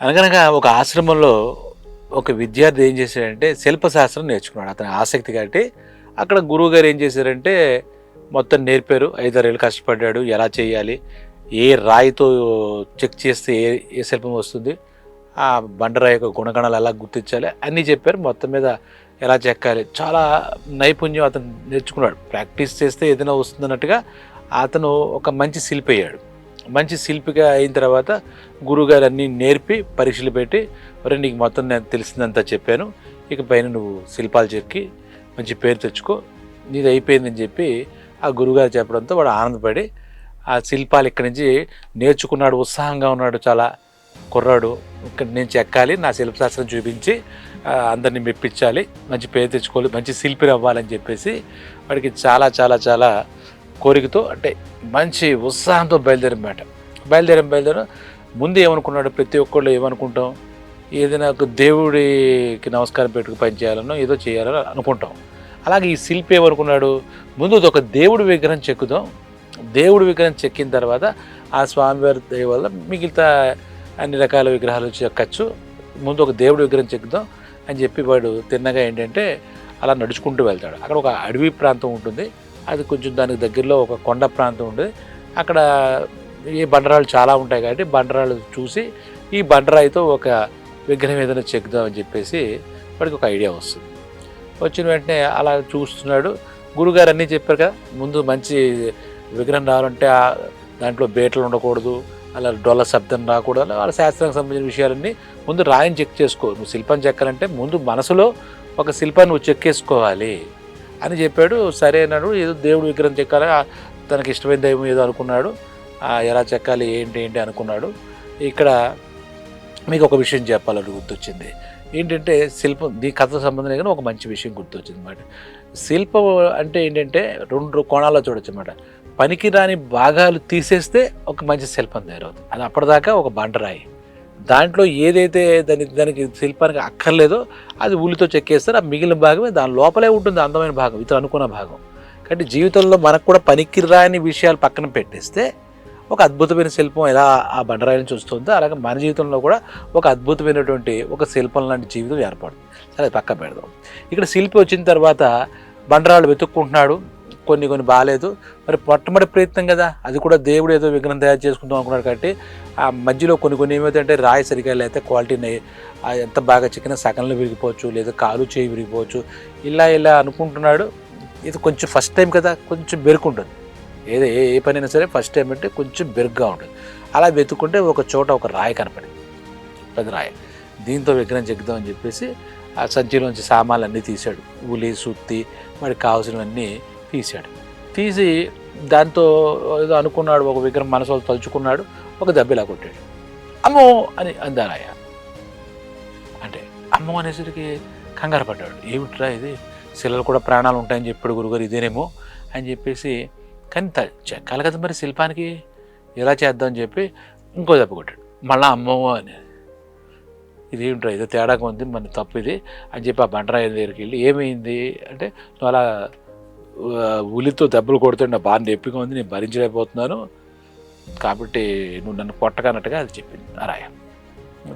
అనగనగా ఒక ఆశ్రమంలో ఒక విద్యార్థి ఏం చేశాడంటే శిల్పశాస్త్రం నేర్చుకున్నాడు. అతని ఆసక్తి కాబట్టి అక్కడ గురువుగారు ఏం చేశారంటే మొత్తం నేర్పారు. 5, 6 ఏళ్ళు కష్టపడ్డాడు. ఎలా చేయాలి, ఏ రాయితో చెక్ చేస్తే ఏ ఏ శిల్పం వస్తుంది, ఆ బండరాయి యొక్క గుణగణాలు ఎలా గుర్తించాలి అన్నీ చెప్పారు. మొత్తం మీద ఎలా చెక్కాలి చాలా నైపుణ్యం అతను నేర్చుకున్నాడు. ప్రాక్టీస్ చేస్తే ఏదైనా వస్తుందన్నట్టుగా అతను ఒక మంచి శిల్పి అయ్యాడు. మంచి శిల్పిగా అయిన తర్వాత గురువుగారు అన్నీ నేర్పి పరీక్షలు పెట్టి, ఒరే నీకు మొత్తం నేను తెలిసిందంతా చెప్పాను, ఇక పైన నువ్వు శిల్పాలు చెక్కి మంచి పేరు తెచ్చుకో, నీది అయిపోయిందని చెప్పి ఆ గురువుగారు చెప్పడంతో వాడు ఆనందపడి ఆ శిల్పాలు ఇక్కడి నుంచి నేర్చుకున్నాడు. ఉత్సాహంగా ఉన్నాడు. చాలా కుర్రాడు. ఇక్కడ నేను చెక్కాలి, నా శిల్పశాస్త్రం చూపించి అందరినీ మెప్పించాలి, మంచి పేరు తెచ్చుకోవాలి, మంచి శిల్పి అవ్వాలని చెప్పేసి వాడికి చాలా చాలా చాలా కోరికతో, అంటే మంచి ఉత్సాహంతో బయలుదేరం. ముందు ఏమనుకున్నాడు, ప్రతి ఒక్కళ్ళు ఏమనుకుంటాం, ఏదైనా ఒక దేవుడికి నమస్కారం పెట్టుకు పని చేయాలనో ఏదో చేయాలని అనుకుంటాం. అలాగే ఈ శిల్పి ఏమనుకున్నాడు, ముందు ఒక దేవుడి విగ్రహం చెక్కుదాం, దేవుడి విగ్రహం చెక్కిన తర్వాత ఆ స్వామివారి దయ వల్ల మిగతా అన్ని రకాల విగ్రహాలు చెక్కచ్చు, ముందు ఒక దేవుడి విగ్రహం చెక్కుదాం అని చెప్పి వాడు తిన్నగా ఏంటంటే అలా నడుచుకుంటూ వెళ్తాడు. అక్కడ ఒక అడవి ప్రాంతం ఉంటుంది, అది కొంచెం దానికి దగ్గరలో ఒక కొండ ప్రాంతం ఉంటుంది. అక్కడ ఈ బండరాళ్ళు చాలా ఉంటాయి కాబట్టి బండరాళ్ళు చూసి ఈ బండరాయితో ఒక విగ్రహం ఏదైనా చెక్కుదాం అని చెప్పేసి వాడికి ఒక ఐడియా వస్తుంది. వచ్చిన వెంటనే అలా చూస్తున్నాడు. గురుగారు అన్నీ చెప్పారు కదా, ముందు మంచి విగ్రహం రావాలంటే దాంట్లో బేటలు ఉండకూడదు, అలా డొల్ల శబ్దం రాకూడదు, వాళ్ళ శాస్త్రానికి సంబంధించిన విషయాలన్నీ ముందు రాయిని చెక్ చేసుకో, నువ్వు శిల్పం చెక్కాలంటే ముందు మనసులో ఒక శిల్పాన్ని నువ్వు చెక్కేసుకోవాలి అని చెప్పాడు. సరే అన్నాడు. ఏదో దేవుడు విగ్రహం చెక్కాలి, తనకి ఇష్టమైన దైవం ఏదో అనుకున్నాడు, ఎలా చెక్కాలి ఏంటి అనుకున్నాడు. ఇక్కడ మీకు ఒక విషయం చెప్పాలని గుర్తొచ్చింది. ఏంటంటే శిల్పం దీ కథతో సంబంధం లేదని ఒక మంచి విషయం గుర్తొచ్చింది అన్నమాట. శిల్పం అంటే ఏంటంటే 2 కోణాల్లో చూడొచ్చు అన్నమాట. పనికిరాని భాగాలు తీసేస్తే ఒక మంచి శిల్పం తయారవుతుంది. అది అప్పటిదాకా ఒక బండరాయి, దాంట్లో ఏదైతే దానికి శిల్పానికి అక్కర్లేదో అది ఉల్లితో చెక్కేస్తారు. ఆ మిగిలిన భాగమే దాని లోపలే ఉంటుంది, అందమైన భాగం, ఇతను అనుకున్న భాగం. కాబట్టి జీవితంలో మనకు కూడా పనికిరాని విషయాలు పక్కన పెట్టేస్తే ఒక అద్భుతమైన శిల్పం ఎలా ఆ బండరాయి నుంచి వస్తుందో అలాగే మన జీవితంలో కూడా ఒక అద్భుతమైనటువంటి ఒక శిల్పం లాంటి జీవితం ఏర్పడుతుంది. సరే పక్క పెడదాం. ఇక్కడ శిల్పి వచ్చిన తర్వాత బండరాళ్ళు వెతుక్కుంటున్నాడు, కొన్ని బాగాలేదు. మరి మొట్టమొదటి ప్రయత్నం కదా, అది కూడా దేవుడు ఏదో విగ్రహం తయారు చేసుకుందాం అనుకున్నాడు. కాబట్టి ఆ మధ్యలో కొన్ని ఏమవుతాయంటే రాయి సరిగా లేకపోతే క్వాలిటీని ఎంత బాగా చిక్కిన సగంలో విరిగిపోవచ్చు, లేదా కాలు చేయి విరిగిపోవచ్చు. ఇలా అనుకుంటున్నాడు. ఇది కొంచెం ఫస్ట్ టైం కదా, కొంచెం బెరుకుంటుంది. ఏ పనైనా సరే ఫస్ట్ టైం అంటే కొంచెం బెరుగ్గా ఉంటుంది. అలా వెతుక్కుంటే ఒక చోట ఒక రాయి కనపడింది, పెద్ద రాయి. దీంతో విగ్రహం చెక్కుదాం అని చెప్పేసి ఆ సంచిలోంచి సామాన్లు అన్నీ తీశాడు. ఉలి, సుత్తి, వాడికి కావాల్సినవన్నీ తీసి దాంతో ఏదో అనుకున్నాడు, ఒక విగ్రహం మనసులో తలుచుకున్నాడు, ఒక దెబ్బలా కొట్టాడు. అమ్మో అని అందారాయ. అంటే అమ్మో అనేసరికి కంగారు పడ్డాడు. ఏమిట్రా ఇది, శిలలు కూడా ప్రాణాలు ఉంటాయని చెప్పాడు గురుగారు, ఇదేనేమో అని చెప్పేసి. కానీ చెక్కాలి కదా మరి శిల్పానికి, ఎలా చేద్దామని చెప్పి ఇంకో దెబ్బ కొట్టాడు. మళ్ళీ అమ్మో అని, ఇదేమిట్రా ఏదో తేడాగా ఉంది, మన తప్పు ఇది అని చెప్పి ఆ బండరాయి దగ్గరికి వెళ్ళి ఏమైంది అంటే, నువ్వు అలా ఉలితో దెబ్బలు కొడుతుంటే నా బాగా నొప్పిగా ఉంది, నేను భరించలేకపోతున్నాను, కాబట్టి నువ్వు నన్ను కొట్టకన్నట్టుగా అది చెప్పింది ఆ రాయ.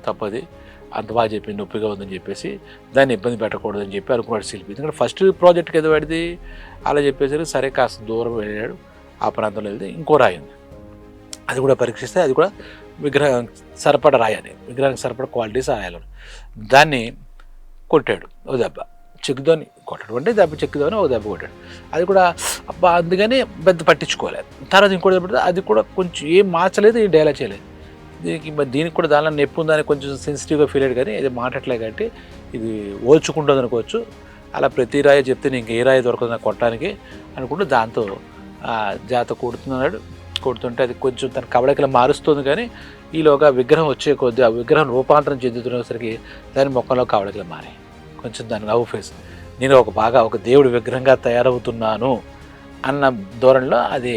తప్పది, అంత బాగా చెప్పింది, నొప్పిగా ఉందని చెప్పేసి దాన్ని ఇబ్బంది పెట్టకూడదని చెప్పి అనుకున్నాడు శిల్పి. ఎందుకంటే ఫస్ట్ ప్రాజెక్ట్కి ఏదో వాడిది. అలా చెప్పేసరికి సరే కాస్త దూరం వెళ్ళాడు. ఆ ప్రాంతంలో వెళ్తే ఇంకో రాయి ఉంది, అది కూడా పరీక్షిస్తే అది కూడా విగ్రహం సరిపడ రాయాలి, విగ్రహానికి సరిపడ క్వాలిటీస్ రాయాలి. దాన్ని కొట్టాడు ఓ దెబ్బ, చెక్కుదని కొట్టాడు అంటే దెబ్బ చెక్కుదని ఒక దెబ్బ కొట్టాడు. అది కూడా అబ్బా అందుకని పెద్ద పట్టించుకోలేదు. తర్వాత ఇంకోటి దెబ్బ, అది కూడా కొంచెం ఏం మార్చలేదు, ఏం డైలాగ్ చేయలేదు. దీనికి కూడా దానిలో నొప్పి ఉందని కొంచెం సెన్సిటివ్గా ఫీల్ అయ్యాడు. కానీ ఇది మాట్లాడలేదు కాబట్టి ఇది ఓల్చుకుంటుంది అనుకోవచ్చు. అలా ప్రతి రాయి చెప్తే నీకు ఏ రాయి దొరకదు నాకు కొట్టడానికి అనుకుంటూ దాంతో జాత కొడుతుంటే అది కొంచెం తన కవళికలు మారుస్తుంది. కానీ ఈలోగా విగ్రహం వచ్చే కొద్దీ ఆ విగ్రహం రూపాంతరం చెందుతున్నసరికి దాని మొక్కలో కవళికలు మారాయి. కొంచెం దాని నవ్వు ఫేస్, నేను ఒక దేవుడి విగ్రహంగా తయారవుతున్నాను అన్న ధోరణిలో అది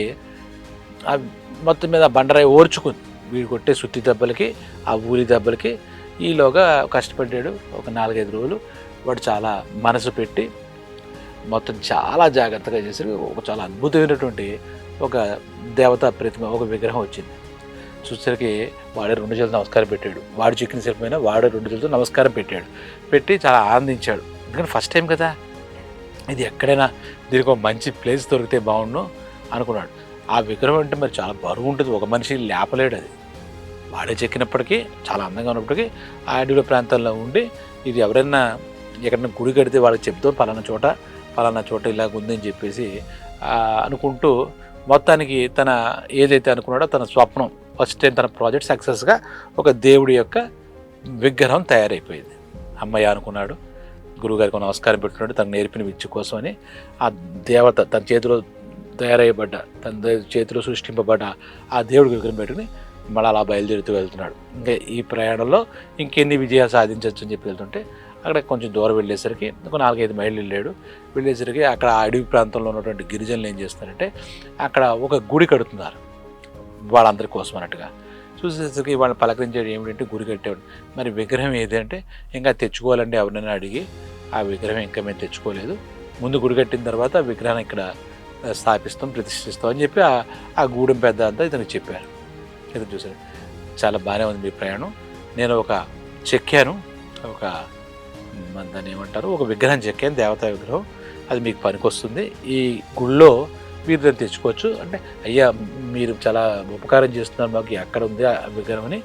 మొత్తం మీద బండరాయి ఓర్చుకుంది. వీడు కొట్టే సుత్తి దెబ్బలకి, ఆ ఊలి దెబ్బలకి. ఈలోగా కష్టపడ్డాడు ఒక 4-5 రోజులు. వాడు చాలా మనసు పెట్టి మొత్తం చాలా జాగ్రత్తగా చేసి ఒక చాలా అద్భుతమైనటువంటి ఒక దేవతా ప్రతిమ, ఒక విగ్రహం వచ్చింది. చూసేసరికి వాడే 2 చేతులతో నమస్కారం పెట్టాడు. వాడు చిక్కిన శిల్పం అయినా వాడే 2 చేతులతో నమస్కారం పెట్టాడు. పెట్టి చాలా ఆనందించాడు. ఎందుకంటే ఫస్ట్ టైం కదా, ఇది ఎక్కడైనా దీనికి ఒక మంచి ప్లేస్ దొరికితే బాగుండు అనుకున్నాడు. ఆ విగ్రహం అంటే మరి చాలా బరువు ఉంటుంది, ఒక మనిషి లేపలేడు. అది వాడే చెక్కినప్పటికీ చాలా అందంగా ఉన్నప్పటికీ ఆ అడవిలో ప్రాంతాల్లో ఉండి ఇది ఎవరైనా ఎక్కడైనా గుడి కడితే వాళ్ళకి చెప్తాం పలానా చోట ఇలాగ ఉందని చెప్పేసి అనుకుంటూ మొత్తానికి తన ఏదైతే అనుకున్నాడో తన స్వప్నం ఫస్ట్ టైం తన ప్రాజెక్ట్ సక్సెస్గా ఒక దేవుడి యొక్క విగ్రహం తయారైపోయింది. అమ్మయ్య అనుకున్నాడు. గురువుగారికి నమస్కారం పెట్టుకున్నాడు తను నేర్పిన విద్య కోసమని. ఆ దేవత తన చేతిలో తయారయ్యబడ్డ, తన చేతిలో సృష్టింపబడ్డ ఆ దేవుడి విగ్రహం పెట్టుకుని మళ్ళీ అలా బయలుదేరుతూ వెళ్తున్నాడు. ఇంకా ఈ ప్రయాణంలో ఇంకెన్ని విజయాలు సాధించవచ్చు అని చెప్పి వెళ్తుంటే అక్కడ కొంచెం దూరం వెళ్ళేసరికి ఒక 4-5 మైళ్ళు వెళ్ళేసరికి అక్కడ ఆ అడవి ప్రాంతంలో ఉన్నటువంటి గిరిజనులు ఏం చేస్తారంటే అక్కడ ఒక గుడి కడుతున్నారు వాళ్ళందరి కోసం అన్నట్టుగా. చూసేసరికి వాళ్ళని పలకరించేది ఏమిటంటే గుడి కట్టేవాడు. మరి విగ్రహం ఏది అంటే ఇంకా తెచ్చుకోవాలండి ఎవరినైనా అడిగి, ఆ విగ్రహం ఇంకా మేము తెచ్చుకోలేదు, ముందు గుడి కట్టిన తర్వాత విగ్రహాన్ని ఇక్కడ స్థాపిస్తాం ప్రతిష్ఠిస్తాం అని చెప్పి ఆ గూడెం పెద్ద అంతా ఇతనికి చెప్పారు. ఇతను చూసారు చాలా బాగానే ఉంది మీ ప్రయాణం, నేను ఒక చెక్కాను, ఒక దాన్ని ఏమంటారు ఒక విగ్రహం చెక్కాను, దేవతా విగ్రహం, అది మీకు పనికొస్తుంది, ఈ గుళ్ళో మీరు దాన్ని తెచ్చుకోవచ్చు అంటే. అయ్యా మీరు చాలా ఉపకారం చేస్తున్నారు మాకు, ఎక్కడ ఉంది ఆ విగ్రహం అని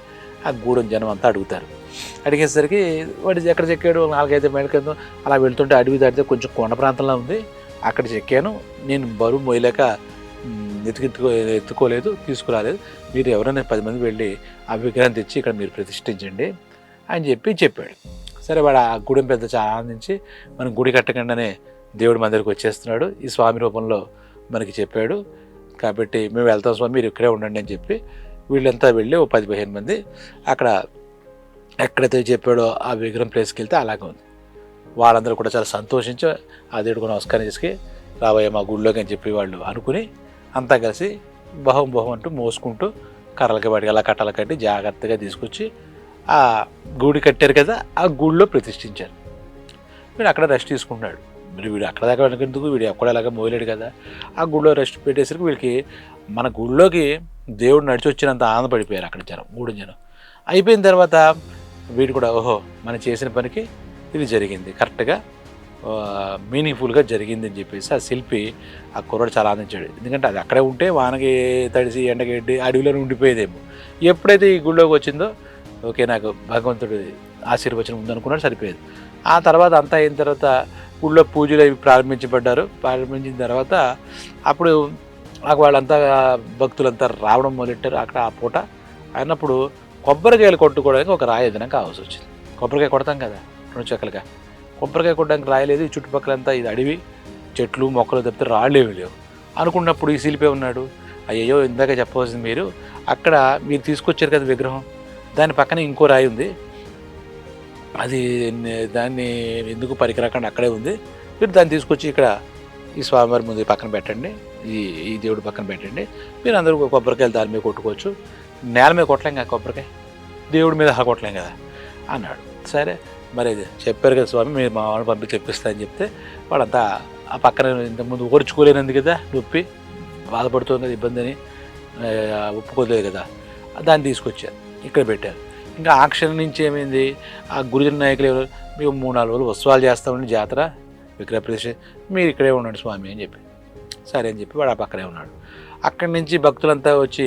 ఆ గూడెం జనం అంతా అడుగుతారు. అడిగేసరికి వాడు ఎక్కడ చెక్కాడు 4-5 మైళ్ళ కింద అలా వెళ్తుంటే అడవి దాటితే కొంచెం కొండ ప్రాంతంలో ఉంది, అక్కడ చెక్కాను, నేను బరువు మోయలేక ఎత్తుకోలేదు, తీసుకురాలేదు, మీరు ఎవరైనా 10 మంది వెళ్ళి ఆ విగ్రహం తెచ్చి ఇక్కడ మీరు ప్రతిష్ఠించండి అని చెప్పాడు. సరే వాడు ఆ గుడెం పెద్ద చాలా ఆనందించి మనం గుడి కట్టకుండానే దేవుడి మందిరికి వచ్చేస్తున్నాడు, ఈ స్వామి రూపంలో మనకి చెప్పాడు కాబట్టి మేము వెళ్తాం స్వామి మీరు ఇక్కడే ఉండండి అని చెప్పి వీళ్ళంతా వెళ్ళి 10-15 మంది అక్కడ ఎక్కడైతే చెప్పాడో ఆ విగ్రహం ప్లేస్కి వెళ్తే అలాగే ఉంది. వాళ్ళందరూ కూడా చాలా సంతోషించి ఆ దేవుడికి నమస్కారం చేసి రాబోయే మా గుడిలోకి అని చెప్పి వాళ్ళు అనుకుని అంతా కలిసి బహం అంటూ మోసుకుంటూ కర్రలకి వాటికి అలా కట్టాల కట్టి జాగ్రత్తగా తీసుకొచ్చి ఆ గుడి కట్టారు కదా, ఆ గుడిలో ప్రతిష్ఠించారు. వీడు అక్కడ రెస్ట్ తీసుకుంటున్నాడు. మరి వీడు అక్కడ దాకా వెనకెందుకు, వీడు ఎక్కడ అలాగా మోయలేడు కదా. ఆ గుడిలో రెస్ట్ పెట్టేసరికి వీడికి మన గుడిలోకి దేవుడు నడిచి వచ్చినంత ఆనందపడిపోయారు అక్కడ గూడెం జనం. అయిపోయిన తర్వాత వీడు కూడా ఓహో మనం చేసిన పనికి ఇది జరిగింది, కరెక్ట్గా మీనింగ్ఫుల్గా జరిగింది అని చెప్పేసి ఆ శిల్పి ఆ కుర్రాడు చాలా ఆనందించాడు. ఎందుకంటే అది అక్కడే ఉంటే వానకి తడిసి ఎండగడ్డి అడవిలోనే ఉండిపోయేదేమో. ఎప్పుడైతే ఈ గుడిలోకి వచ్చిందో ఓకే నాకు భగవంతుడు ఆశీర్వచనం ఉందనుకున్నాడు, సరిపోయేది. ఆ తర్వాత అంతా అయిన తర్వాత గుళ్ళో పూజలు అవి ప్రారంభించిన తర్వాత అప్పుడు నాకు వాళ్ళంతా భక్తులంతా రావడం మొదలెట్టారు. అక్కడ ఆ పూట అయినప్పుడు కొబ్బరికాయలు కొట్టుకోవడానికి ఒక రాయి ఏదైనా కావాల్సి వచ్చింది. కొబ్బరికాయ కొడతాం కదా 2 చెక్కలుగా, కొబ్బరికాయ కొట్టడానికి రాయలేదు. ఈ చుట్టుపక్కలంతా ఇది అడవి, చెట్లు మొక్కలు తప్పితే రాళ్ళు ఏమి లేవు అనుకున్నప్పుడు ఈ శిల్పే ఉన్నాడు. అయ్యో ఇందాక చెప్పవలసింది మీరు, అక్కడ మీరు తీసుకొచ్చారు కదా విగ్రహం, దాని పక్కన ఇంకో రాయి ఉంది, అది దాన్ని ఎందుకు పనికిరాకుండా అక్కడే ఉంది, మీరు దాన్ని తీసుకొచ్చి ఇక్కడ ఈ స్వామివారి ముందు పక్కన పెట్టండి, ఈ దేవుడి పక్కన పెట్టండి, మీరు అందరూ కొబ్బరికాయలు దాని మీద కొట్టుకోవచ్చు, నేల మీద కొట్టలేం కదా కొబ్బరికాయ, దేవుడి మీద కొట్టలేం కదా అన్నాడు. సరే మరి చెప్పారు కదా స్వామి మీరు మా వాళ్ళని పంపి చెప్పిస్తా అని చెప్తే వాళ్ళంతా ఆ పక్కన ఇంతకుముందు ఓర్చుకోలేనంది కదా, నొప్పి బాధపడుతుంది కదా, ఇబ్బంది అని ఒప్పుకోలేదు కదా, దాన్ని తీసుకొచ్చారు ఇక్కడ పెట్టారు. ఇంకా ఆ క్షణం నుంచి ఏమైంది, ఆ గురుజన నాయకులు ఎవరు మేము 3-4 రోజులు ఉత్సవాలు చేస్తామండి, జాతర విగ్రహ ప్రతిష్ఠ, మీరు ఇక్కడే ఉండండి స్వామి అని చెప్పి సరే అని చెప్పి వాడు ఆ పక్కనే ఉన్నాడు. అక్కడి నుంచి భక్తులంతా వచ్చి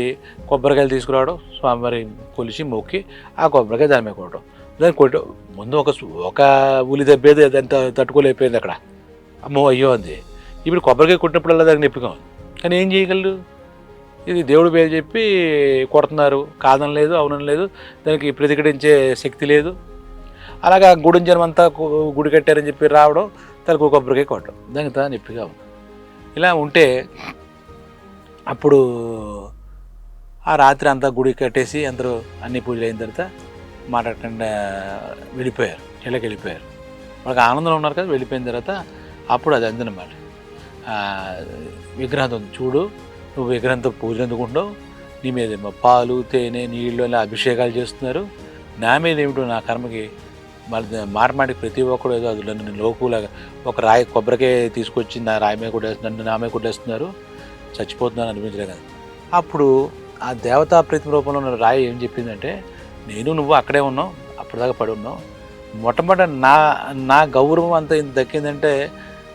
కొబ్బరికాయలు తీసుకురావడం, స్వామివారి కొలిచి మొక్కి ఆ కొబ్బరికాయ దాని మీద కొట్టడం, దాన్ని ముందు ఒక ఉలి దెబ్బేది దాన్ని తట్టుకోలేకపోయింది అక్కడ, అమ్మో అయ్యో అంది. ఇప్పుడు కొబ్బరికాయ కొట్టినప్పుడల్లా దానికి నొప్పిగా ఉంది, కానీ ఏం చేయగలరు, ఇది దేవుడు పేరు చెప్పి కొడుతున్నారు, కాదని లేదు అవునని లేదు, దానికి ప్రతిఘటించే శక్తి లేదు. అలాగా గూడెం జనం అంతా గుడి కట్టారని చెప్పి రావడం, తనకు కొబ్బరికాయ కొట్టడం, దానికి తా నొప్పిగా ఉంది. ఇలా ఉంటే అప్పుడు ఆ రాత్రి అంతా గుడి కట్టేసి అందరూ అన్ని పూజలు అయిన తర్వాత మాట్లాడకుండా వెళ్ళిపోయారు, ఇళ్ళకి వెళ్ళిపోయారు. వాళ్ళకి ఆనందంలో ఉన్నారు కదా, వెళ్ళిపోయిన తర్వాత అప్పుడు అది అందనమాట విగ్రహంతో చూడు నువ్వు విగ్రహంతో పూజలు ఎందుకుంటావు, నీ మీద పాలు తేనె నీళ్ళు అలా అభిషేకాలు చేస్తున్నారు, నా మీద ఏమిటో నా కర్మకి మాటమాటికి ప్రతి ఒక్కడు ఏదో అది నన్ను లోకులాగా ఒక రాయి కొబ్బరికాయ తీసుకొచ్చి నా రాయి మీద కొట్టేస్తున్నారు, నా మీద కొట్టేస్తున్నారు, చచ్చిపోతున్నాను అనిపించలే కదా. అప్పుడు ఆ దేవతా ప్రతిమ రూపంలో ఉన్న రాయి ఏం చెప్పిందంటే, నేను నువ్వు అక్కడే ఉన్నావు, అప్పటిదాకా పడి ఉన్నావు, మొట్టమొదట నా నా గౌరవం అంత ఇంత దక్కిందంటే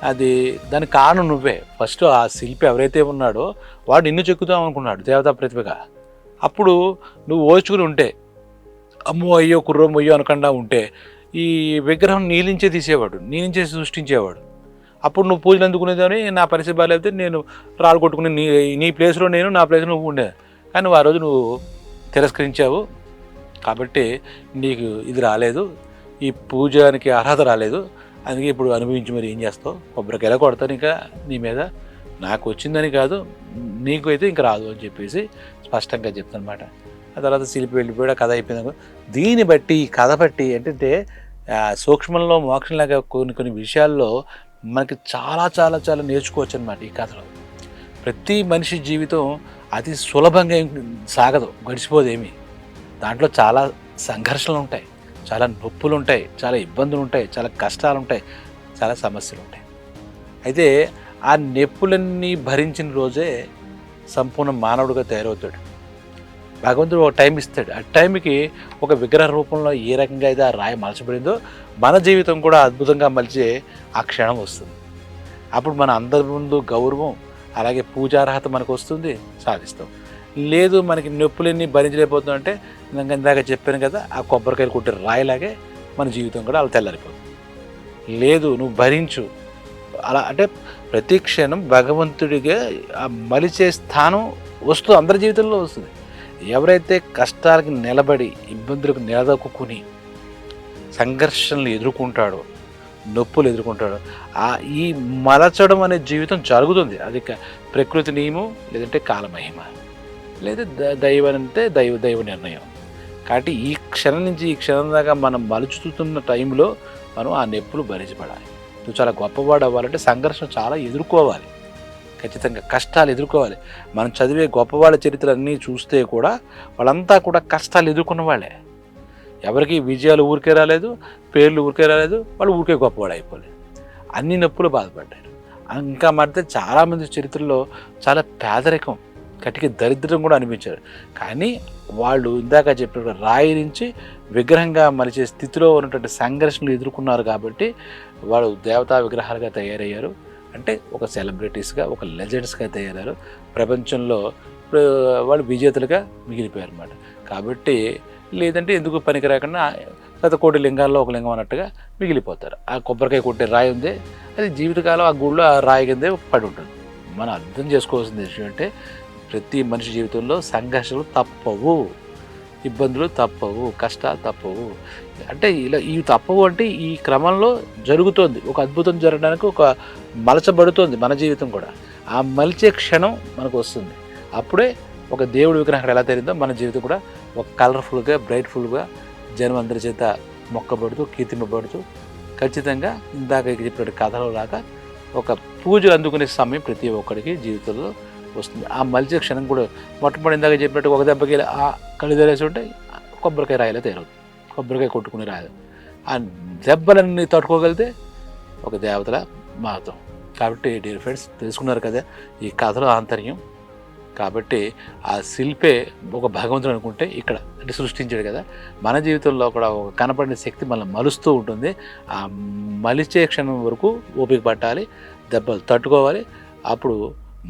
అది దానికి కారణం నువ్వే. ఫస్ట్ ఆ శిల్పి ఎవరైతే ఉన్నాడో వాడు నిన్ను చెక్కుదాం అనుకున్నాడు దేవతా ప్రతిభగా. అప్పుడు నువ్వు ఓచుకుని ఉంటే, అమ్మో అయ్యో కుర్రో మొయ్యో అనకుండా ఉంటే ఈ విగ్రహం నీ నుంచే తీసేవాడు, నీ నుంచే సృష్టించేవాడు. అప్పుడు నువ్వు పూజలు అందుకునేదాన్ని, నా పరిస్థితి బాగాలేకపోతే నేను రాళ్ళు కొట్టుకుని నీ ప్లేస్లో నేను, నా ప్లేస్లో నువ్వు ఉండేది. కానీ నువ్వు ఆ రోజు నువ్వు తిరస్కరించావు కాబట్టి నీకు ఇది రాలేదు, ఈ పూజానికి అర్హత రాలేదు, అందుకే ఇప్పుడు అనుభవించి మరి ఏం చేస్తావు, కొబ్బరికాయలా కొడతాను ఇంకా నీ మీద, నాకు వచ్చిందని కాదు నీకు అయితే ఇంకా రాదు అని చెప్పేసి స్పష్టంగా చెప్తానమాట. ఆ తర్వాత శిల్పి వెళ్ళిపోయాడు, కథ అయిపోయింది. దీన్ని బట్టి ఈ కథ బట్టి ఏంటంటే సూక్ష్మంలో మోక్షంలాగా కొన్ని విషయాల్లో మనకి చాలా చాలా చాలా నేర్చుకోవచ్చు అనమాట. ఈ కథలో ప్రతి మనిషి జీవితం అతి సులభంగా సాగదు, గడిచిపోదేమి. దాంట్లో చాలా సంఘర్షణలు ఉంటాయి, చాలా నొప్పులు ఉంటాయి, చాలా ఇబ్బందులు ఉంటాయి, చాలా కష్టాలు ఉంటాయి, చాలా సమస్యలు ఉంటాయి. అయితే ఆ నొప్పులన్నీ భరించిన రోజే సంపూర్ణ మానవుడిగా తయారవుతాడు. భగవంతుడు ఒక టైం ఇస్తాడు, ఆ టైంకి ఒక విగ్రహ రూపంలో ఏ రకంగా అయితే ఆ రాయి మలచబడిందో మన జీవితం కూడా అద్భుతంగా మలిచే ఆ క్షణం వస్తుంది. అప్పుడు మన అందరి ముందు గౌరవం, అలాగే పూజార్హత మనకు వస్తుంది, సాధిస్తాం. లేదు మనకి నొప్పులన్నీ భరించలేకపోతున్నాం అంటే ఇందాక చెప్పాను కదా, ఆ కొబ్బరికాయలు కొట్టే రాయిలాగే మన జీవితం కూడా అలా తెల్లారిపోతుంది. లేదు నువ్వు భరించు, అలా అంటే ప్రతి క్షణం భగవంతుడిగా ఆ మలిచే స్థానం వస్తుంది, అందరి జీవితంలో వస్తుంది. ఎవరైతే కష్టాలకి నిలబడి ఇబ్బందులకు నిలదొక్కుని సంఘర్షణలు ఎదుర్కొంటాడో, నొప్పులు ఎదుర్కొంటాడో, ఈ మలచడం అనే జీవితం జరుగుతుంది. అది ప్రకృతి నియమం, లేదంటే కాలమహిమ, లేదా దైవం అంటే దైవ నిర్ణయం. కాబట్టి ఈ క్షణం నుంచి ఈ క్షణం దాకా మనం మలుచుతున్న టైంలో మనం ఆ నొప్పులు భరించబడాలి. నువ్వు చాలా గొప్పవాడు అవ్వాలంటే సంఘర్షణ చాలా ఎదుర్కోవాలి, ఖచ్చితంగా కష్టాలు ఎదుర్కోవాలి. మనం చదివే గొప్పవాళ్ళ చరిత్రలన్నీ చూస్తే కూడా వాళ్ళంతా కూడా కష్టాలు ఎదుర్కొన్న వాళ్ళే. ఎవరికి విజయాలు ఊరికే రాలేదు, పేర్లు ఊరికే రాలేదు, వాళ్ళు ఊరికే గొప్పవాడు అయిపోలేదు, అన్ని నొప్పులు బాధపడ్డారు. ఇంకా మరితే చాలామంది చరిత్రలో చాలా పేదరికం, కటికి దరిద్రం కూడా అనిపించారు. కానీ వాళ్ళు ఇందాక చెప్పిన రాయి నుంచి విగ్రహంగా మలిచే స్థితిలో ఉన్నటువంటి సంఘర్షణలు ఎదుర్కొన్నారు కాబట్టి వాళ్ళు దేవతా విగ్రహాలుగా తయారయ్యారు. అంటే ఒక సెలబ్రిటీస్గా, ఒక లెజెండ్స్గా తయారయ్యారు. ప్రపంచంలో వాళ్ళు విజేతలుగా మిగిలిపోయారు అన్నమాట. కాబట్టి లేదంటే ఎందుకు పనికి రాకుండా కోటి లింగాల్లో ఒక లింగం అన్నట్టుగా మిగిలిపోతారు. ఆ కొబ్బరికాయ కొట్టే రాయి ఉంది, అది జీవితకాలం ఆ గుళ్ళో ఆ రాయి కిందే పడి ఉంటుంది. మనం అర్థం చేసుకోవాల్సిన విషయం అంటే ప్రతి మనిషి జీవితంలో సంఘర్షణలు తప్పవు, ఇబ్బందులు తప్పవు, కష్టాలు తప్పవు. అంటే ఇలా ఇవి తప్పవు అంటే ఈ క్రమంలో జరుగుతోంది, ఒక అద్భుతం జరగడానికి ఒక మలచబడుతోంది మన జీవితం కూడా. ఆ మలిచే క్షణం మనకు వస్తుంది. అప్పుడే ఒక దేవుడి విగ్రహం ఎలా తెలియదో మన జీవితం కూడా ఒక కలర్ఫుల్గా, బ్రైట్ఫుల్గా జనం అందరి చేత మొక్కబడుతూ, కీర్తింపబడుతూ ఖచ్చితంగా ఇందాక చెప్పిన కథలో లాగా ఒక పూజలు అందుకునే సమయం ప్రతి ఒక్కరికి జీవితంలో వస్తుంది. ఆ మలిచే క్షణం కూడా మొట్టమొదటి ఇందాక చెప్పినట్టు ఒక దెబ్బకి ఆ కళ్ళు తెరేసి ఉంటే కొబ్బరికాయ రాయిలా తయారవుతుంది, కొబ్బరికాయ కొట్టుకుని రాయదు. ఆ దెబ్బలన్నీ తట్టుకోగలిగితే ఒక దేవతల మారుతాం. కాబట్టి డియర్ ఫ్రెండ్స్, తెలుసుకున్నారు కదా ఈ కథలో ఆంతర్యం. కాబట్టి ఆ శిల్పే ఒక భగవంతుడు అనుకుంటే ఇక్కడ అంటే సృష్టించాడు కదా, మన జీవితంలో కూడా ఒక కనపడిన శక్తి మనల్ని మలుస్తూ ఉంటుంది. ఆ మలిచే క్షణం వరకు ఓపిక పట్టాలి, దెబ్బలు తట్టుకోవాలి. అప్పుడు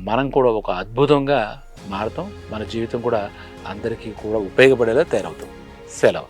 మనం కూడా ఒక అద్భుతంగా మారుతాం, మన జీవితం కూడా అందరికీ కూడా ఉపయోగపడేలా తయారవుతాం. సెలవు.